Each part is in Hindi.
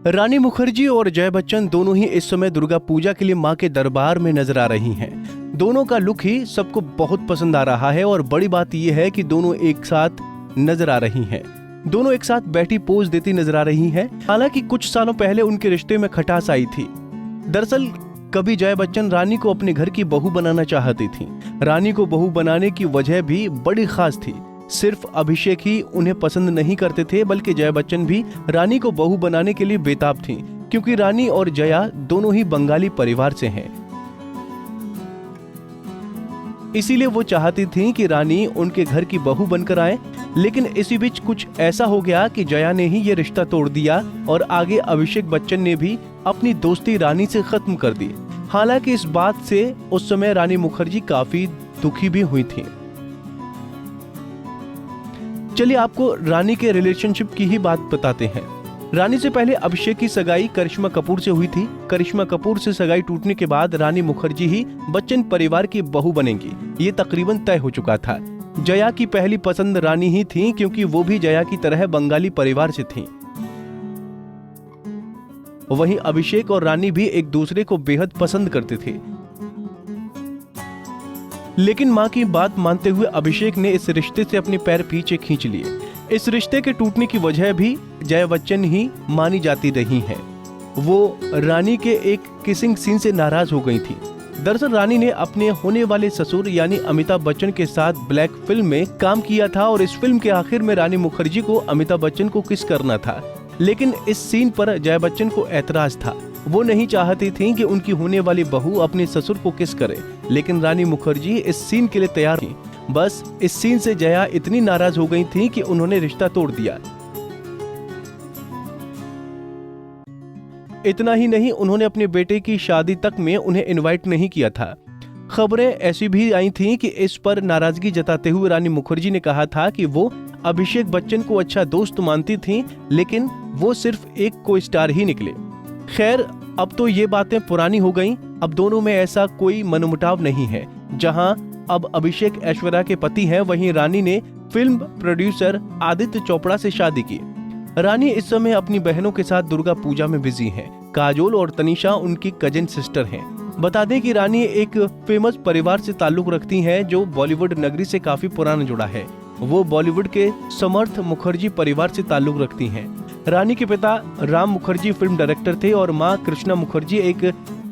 रानी मुखर्जी और जया बच्चन दोनों ही इस समय दुर्गा पूजा के लिए मां के दरबार में नजर आ रही हैं। दोनों का लुक ही सबको बहुत पसंद आ रहा है और बड़ी बात यह है कि दोनों एक साथ नजर आ रही हैं। दोनों एक साथ बैठी पोज देती नजर आ रही हैं। हालांकि कुछ सालों पहले उनके रिश्ते में खटास आई थी। दरअसल कभी जया बच्चन रानी को अपने घर की बहू बनाना चाहती थी। रानी को बहू बनाने की वजह भी बड़ी खास थी। सिर्फ अभिषेक ही उन्हें पसंद नहीं करते थे, बल्कि जया बच्चन भी रानी को बहू बनाने के लिए बेताब थी, क्योंकि रानी और जया दोनों ही बंगाली परिवार से हैं। इसीलिए वो चाहती थीं कि रानी उनके घर की बहू बनकर आए। लेकिन इसी बीच कुछ ऐसा हो गया कि जया ने ही ये रिश्ता तोड़ दिया और आगे अभिषेक बच्चन ने भी अपनी दोस्ती रानी से खत्म कर दी। हालांकि इस बात से उस समय रानी मुखर्जी काफी दुखी भी हुई थी। चलिए आपको रानी के रिलेशनशिप की ही बात बताते हैं। रानी से पहले अभिषेक की सगाई करिश्मा कपूर से हुई थी। करिश्मा कपूर से सगाई टूटने के बाद रानी मुखर्जी ही बच्चन परिवार की बहू बनेंगी, ये तकरीबन तय हो चुका था। जया की पहली पसंद रानी ही थी, क्योंकि वो भी जया की तरह बंगाली परिवार से थीं। वहीं अभिषेक और रानी भी एक दूसरे को बेहद पसंद करते थे। लेकिन मां की बात मानते हुए अभिषेक ने इस रिश्ते से अपने पैर पीछे खींच लिए। इस रिश्ते के टूटने की वजह भी जया बच्चन ही मानी जाती रही हैं। वो रानी के एक किसिंग सीन से नाराज हो गई थी। दरअसल रानी ने अपने होने वाले ससुर यानी अमिताभ बच्चन के साथ ब्लैक फिल्म में काम किया था और इस फिल्म के आखिर में रानी मुखर्जी को अमिताभ बच्चन को किस करना था। लेकिन इस सीन पर जया बच्चन को ऐतराज था। वो नहीं चाहती थी कि उनकी होने वाली बहू अपने ससुर को किस करे, लेकिन रानी मुखर्जी इस सीन के लिए तैयार थी। बस इस सीन से जया इतनी नाराज हो गई थी कि उन्होंने रिश्ता तोड़ दिया। इतना ही नहीं, उन्होंने अपने बेटे की शादी तक में उन्हें इनवाइट नहीं किया था। खबरें ऐसी भी आई थीं कि इस पर नाराजगी जताते हुए रानी मुखर्जी ने कहा था कि वो अभिषेक बच्चन को अच्छा दोस्त मानती थीं, लेकिन वो सिर्फ एक को स्टार ही निकले। खैर, अब तो ये बातें पुरानी हो गईं। अब दोनों में ऐसा कोई मनमुटाव नहीं है। जहां अब अभिषेक ऐश्वर्या के पति हैं, वहीं रानी ने फिल्म प्रोड्यूसर आदित्य चोपड़ा से शादी की। रानी इस समय अपनी बहनों के साथ दुर्गा पूजा में बिजी हैं। काजोल और तनिषा उनकी कजिन सिस्टर हैं। बता दें कि रानी एक फेमस परिवार से ताल्लुक रखती हैं, जो बॉलीवुड नगरी से काफी पुराना जुड़ा है। वो बॉलीवुड के समर्थ मुखर्जी परिवार से ताल्लुक रखती हैं। रानी के पिता राम मुखर्जी फिल्म डायरेक्टर थे और माँ कृष्णा मुखर्जी एक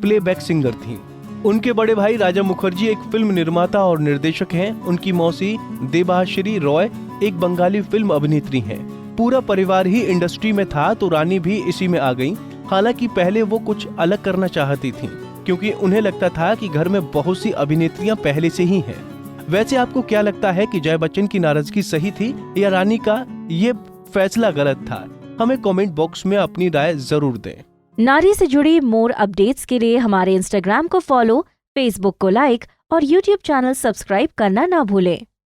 प्लेबैक सिंगर थीं। उनके बड़े भाई राजा मुखर्जी एक फिल्म निर्माता और निर्देशक हैं। उनकी मौसी देबाश्री रॉय एक बंगाली फिल्म अभिनेत्री हैं। पूरा परिवार ही इंडस्ट्री में था, तो रानी भी इसी में आ गईं। हालांकि पहले वो कुछ अलग करना चाहती थीं, क्योंकि उन्हें लगता था कि घर में बहुत सी अभिनेत्रियां पहले से ही हैं। वैसे आपको क्या लगता है कि जया बच्चन की नाराजगी सही थी या रानी का ये फैसला गलत था? हमें कमेंट बॉक्स में अपनी राय जरूर दें। नारी से जुड़ी मोर अपडेट्स के लिए हमारे इंस्टाग्राम को फॉलो, फेसबुक को लाइक और यूट्यूब चैनल सब्सक्राइब करना ना भूलें।